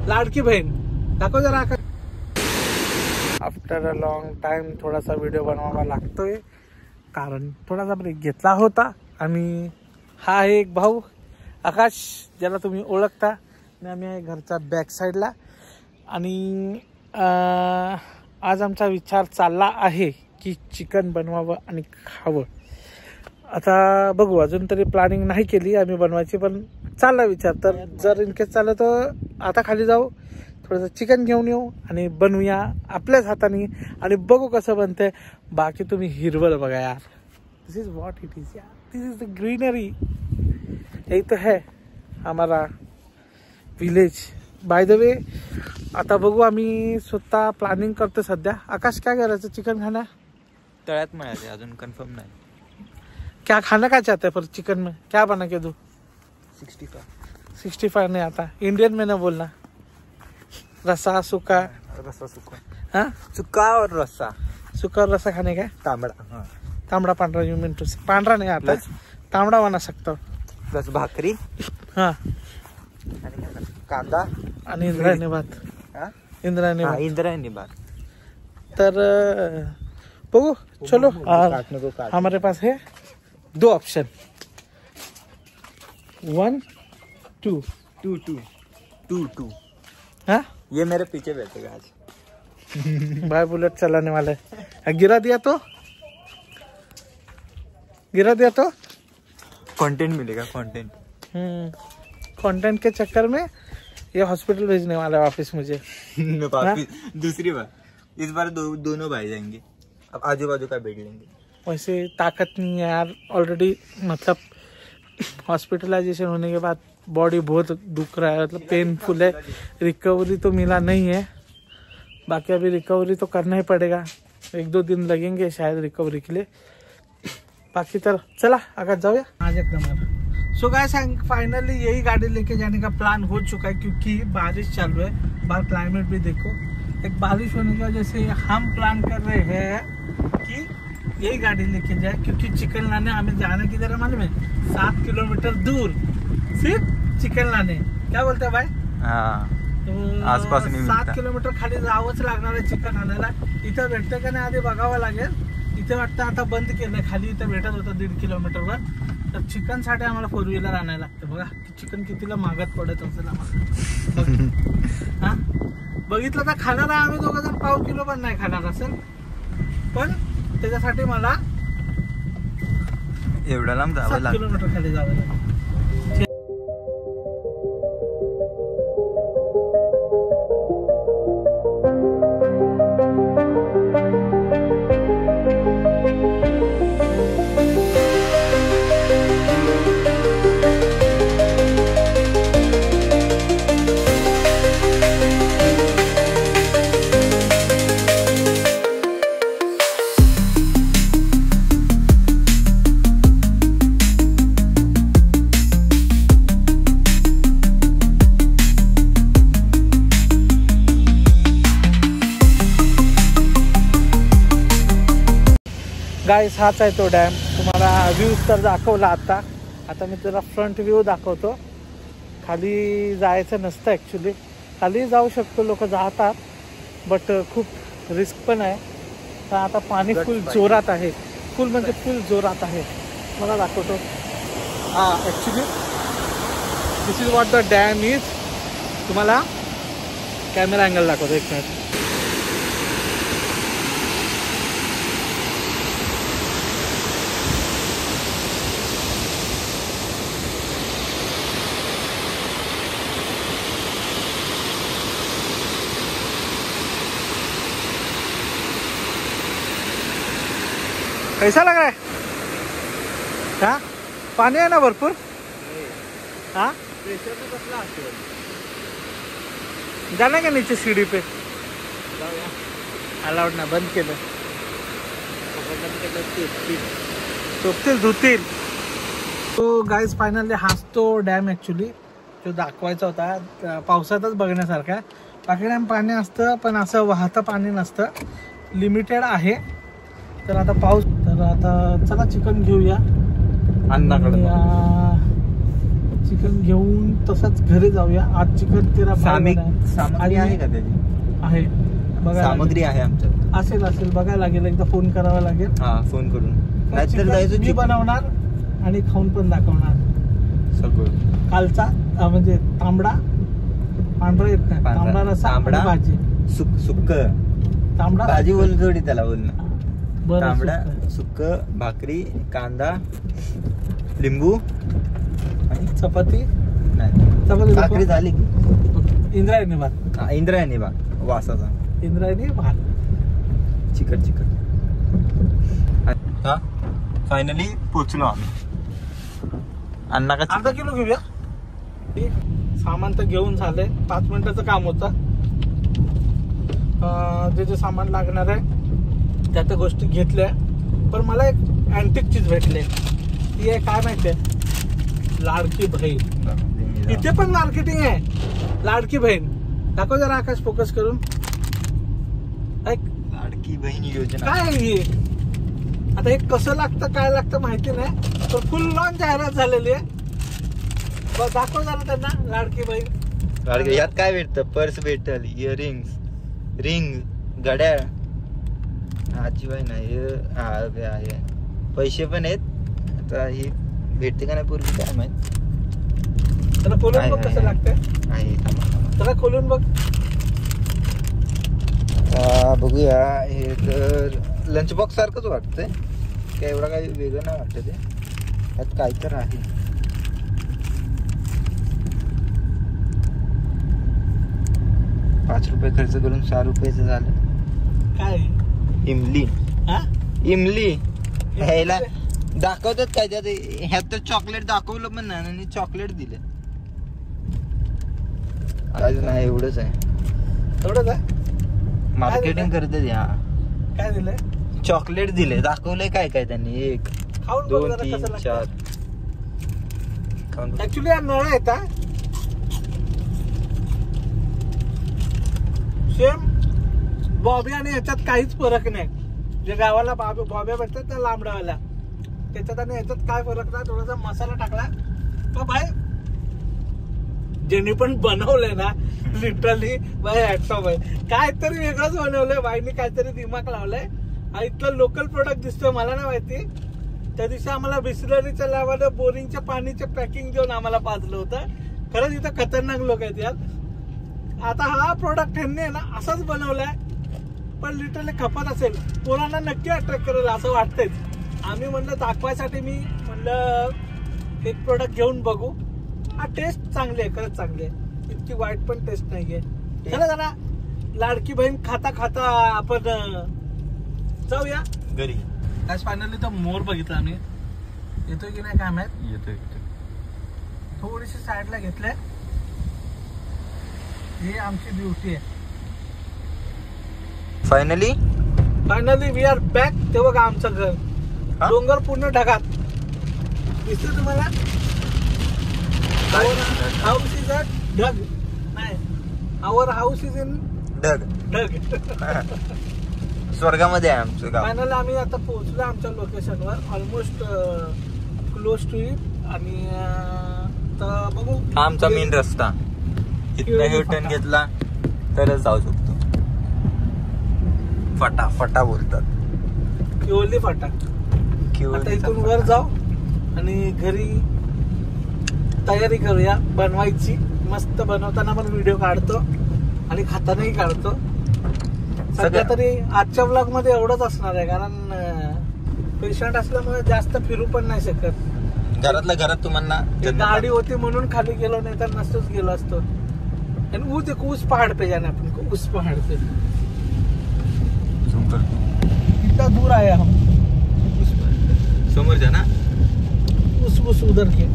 लाडकी बहीण दाखव जरा. After a long time थोडासा व्हिडिओ बनवावा लागतोय कारण थोडासा ब्रेक घेतला होता. आणि हा आहे एक भाऊ आकाश ज्याला तुम्ही ओळखता आणि आम्ही आहे घरच्या बॅक साईडला. आणि आज आमचा विचार चालला आहे की चिकन बनवावं आणि खावं. आता बघू, अजून तरी प्लॅनिंग नाही केली आम्ही बनवायची, पण चालला विचार. तर जर इनकेस चाललं तर आता खाली जाऊ, थोडंसं चिकन घेऊन येऊ आणि बनवूया आपल्याच हाताने आणि बघू कसं बनतंय. बाकी तुम्ही हिरवळ बघा यार, दिस इज व्हॉट इट इज यार, दिस इज द ग्रीनरी. यही तो है हमारा विलेज. बाय द वे आता बघू, आम्ही स्वतः प्लॅनिंग करतो सध्या. आकाश काय करायचं चिकन खाना? तळ्यात म्हणायचे, अजून कन्फर्म नाही. क्या खाना क्या चाहते हैं पर चिकन में, क्या बना के दूं? 65 नहीं आता, इंडियन में ना बोलना. रसा सूखा, रस्सा सुका. हाँ सुका और रस्सा. सूखा और रसा खाने का? तांबडा. हाँ. तांबडा पांढरा, यू मीन टू से. पांढरा नहीं आता, तांबडा बना सकता हूँ. प्लस भाकरी. हाँ. कांदा आणि इंद्रायणी भात. हाँ? इंद्रायणी हाँ, भात. इंद्रायणी भात. तर बघू चलो. हमारे पास है 2 ऑप्शन, 1 2. 2. हाँ ये मेरे पीछे बैठेगा आज. भाई बुलेट चलाने वाला है. गिरा दिया तो कंटेंट मिलेगा, कंटेंट. कंटेंट के चक्कर में ये हॉस्पिटल भेजने वाला है वापस मुझे. दूसरी बार, इस बार दोनों भाई जाएंगे. अब आजू बाजू का बैठ लेंगे. वैसे ताकत नहीं है यार ऑलरेडी, मतलब हॉस्पिटलाइजेशन होने के बाद बॉडी बहुत दुख रहा है, मतलब पेनफुल है. रिकवरी तो मिला नहीं है, बाकी अभी रिकवरी तो करना ही पड़ेगा. 1-2 दिन लगेंगे शायद रिकवरी के लिए. बाकी तर चला आगे जाऊया. आज एकदम सो गाइस फाइनली यही गाड़ी लेके जाने का प्लान हो चुका है क्योंकि बारिश चालू है. बाहर क्लाइमेट भी देखो, एक बारिश होने की वजह से हम प्लान कर रहे हैं कि यही गाड़ी लेके जाए, क्योंकि चिकन लाने हमें जाना किधर है मालूम है? 7 किलोमीटर दूर सिर्फ चिकन लाने. क्या बोलते हैं भाई? हाँ. तो आसपास नाही 7 किलोमीटर खाली जावंच लागणार आहे चिकन आणायला. इथं भेटतं का नाही आधी बघावं लागेल. इथे वाटतं आता बंद केलंय, खाली इथं भेटत होतं 1.5 किलोमीटरवर. तर चिकन साठी आम्हाला 4 व्हीलर आणायला लागतं. बघा चिकन कितीला महागात पडत असेल आम्हाला. हा बघितलं तर खाणार आहे आम्ही दोघं जण, 1/2 किलो पण नाही खाणार असेल, पण त्याच्यासाठी मला एवढा लांब जावं 7 लागतं. किलोमीटर खाली जावं लागतं. गाइस हाच आहे तो डॅम. तुम्हाला व्ह्यू तर दाखवला आता मी तुला फ्रंट व्ह्यू दाखवतो. खाली जायचं नसतं ॲक्च्युली, खाली जाऊ शकतो, लोक जातात, बट खूप रिस्क पण आहे. तर आता पाणी फुल जोरात आहे, फुल म्हणजे फुल जोरात आहे. मला दाखवतो. हां actually this is what the dam is. तुम्हाला कॅमेरा अँगल दाखवतो, 1 मिनिट. कैसा लग रहा है? हाँ पानी है ना भरपूर. हाँ प्रेशर तो कसला असेल. जाना क्या नीचे सीढ़ी पे? अलाउड ना, बंद केलं. झोपतील धुतील. तो गाईज फायनली हाच तो डॅम ॲक्च्युली जो दाखवायचा होता. पावसातच बघण्यासारखा. बाकी डॅम पाणी असतं पण असं वाहतं पाणी नसतं, लिमिटेड आहे. तर आता पाऊस, तर आता चला चिकन घेऊया. अन्नाकडे चिकन घेऊन तसंच घरी जाऊया. आज चिकन तेरा सामग्री आहे का त्याची? आहे बघा, सामग्री आहे आमच्यात. असेल बघायला लागेल, एकदा फोन करावा लागेल. हा फोन करून. नाहीतर जायचं मी बनवणार आणि खाऊन पण दाखवणार सगळं. कालचा म्हणजे तांबडा पांढरा येत नाही, तांबडा रस्सा आणि भाजी. सुक्क तांबडा भाजी बोल थोडी त्याला बोल ना. बरं, तांबडा सुक्क. सुक्क, भाकरी, कांदा, लिंबू आणि चपाती. नाही भाकरी झाली की इंद्रायणी भात. इंद्रायणी भात वासाचा. इंद्रायणी भात चिकट. हा फायनली पोचलो आम्ही. अण्णा का अर्धा किलो घेऊया. सामान तर घेऊन झालंय, 5 मिनिटाचं काम होतं. जे सामान लागणार आहे त्या त्या गोष्टी घेतल्या. पण मला एक अँटिक चीज भेटले. ती आहे काय माहितीये, लाडकी बहीण. इथे पण मार्केटिंग आहे लाडकी बहीण. दाखव जरा आकाश, फोकस करून. लाडकी बहीण योजना काय आहे ही? आता हे कसं लागतं काय लागतं माहिती नाही, पण फुल लॉन्च जाहिरात झालेली आहे. दाखव जरा त्यांना लाडकी बहीण. यात काय भेटतं? पर्स भेटल, इयरिंग्स, रिंग, घड्याळ. आजी बाई नाही, पैसे पण आहेत. आता ही भेटते का नाही पूर्वी काय माहित. त्याला खोलून बघ कसं लागतंय. त्याला खोलून बघ. बघूया. हे तर लंच बॉक्स सारखंच वाटतंय, काय एवढं काही वेगळं नाही वाटत ते. यात काय तर आहे. ₹5 खर्च करून ₹6 झालं. काय इमली. हा इमली ह्याला दाखवतात काय त्यात. ह्यात तर चॉकलेट दाखवलं पण नाही आणि चॉकलेट दिले. आज नाही एवढंच आहे. थोडंच आहे. मार्केटिंग करतात. या काय दिलंय? चॉकलेट दिले. दाखवलंय काय काय त्यांनी. 1 खाऊन 2 3 4 ऍक्च्युली या नळ्या आहेत. सेम बॉबी आणि याच्यात काहीच फरक नाही. जे गावाला बॉब्या भेटतात त्या लांबड्यावाल्या, त्याच्यात आणि याच्यात काय फरक नाही. थोडासा मसाला टाकला तो भाई, ज्यांनी पण बनवलंय ना लिटरली भाई हॅट्स ऑफ आहे. काहीतरी वेगळंच बनवलंय बाईनी, काहीतरी दिमाग लावलंय. इथलं लोकल प्रोडक्ट दिसतोय मला नाही माहिती. त्या दिवशी आम्हाला बिस्लरीच्या लावानं बोरिंगच्या पाणीचे पॅकिंग देऊन आम्हाला पाजलं होतं. खरंच इथं खतरनाक लोक आहेत यात. आता हा प्रोडक्ट ह्यांनी ना असाच बनवलाय, पण लिटरली खपत असेल, पोरांना नक्की अट्रॅक्ट करेल असं वाटतंय. आम्ही म्हणलं दाखवायसाठी मी म्हणलं एक प्रोडक्ट घेऊन बघू. हा टेस्ट चांगली आहे, खरंच चांगली आहे, इतकी वाईट पण टेस्ट नाहीये. चला जरा लाडकी बहीण खाता खाता आपण जाऊया घरी. आज फायनली तर मोर बघितला आम्ही. येतोय की नाही काय माहित. येतोय. थोडीशी साईडला घेतलंय. ही आमची ब्युटी आहे. Finally we are back. ते बघा आमचं घर. डोंगर पूर्ण ढगात दिसतोय तुम्हाला. हाऊस इज अ ढग. नाही, आवर हाऊस इज इन ढग. स्वर्गामध्ये आहे आमचं गाव. फायनली आम्ही आता पोहोचलो आमच्या लोकेशनवर, ऑलमोस्ट क्लोज टू इट. आणि तर बघू हा आमचा मेन रस्ता. इथनं हे टर्न घेतला तरच जाऊ शकतो. फटा बोलतात. किवली फाटा. आता इथून वर जाऊ आणि घरी तयारी करूया बनवायची. मस्त बनवताना पण व्हिडिओ काढतो आणि खातानाही काढतो. सध्या तरी आजच्या ब्लॉग मध्ये एवढंच असणार आहे, कारण पेशंट असल्यामुळे जास्त फिरू पण नाही शकत. घरातल्या घरात तुम्हाला गाडी होती म्हणून खाली गेलो, नाही तर नसतोच गेलो असतो. आणि ऊस पहाड पे जाना आपण, ऊस पहाड पे कितना दूर आया हम. समोर जाना उस उधर के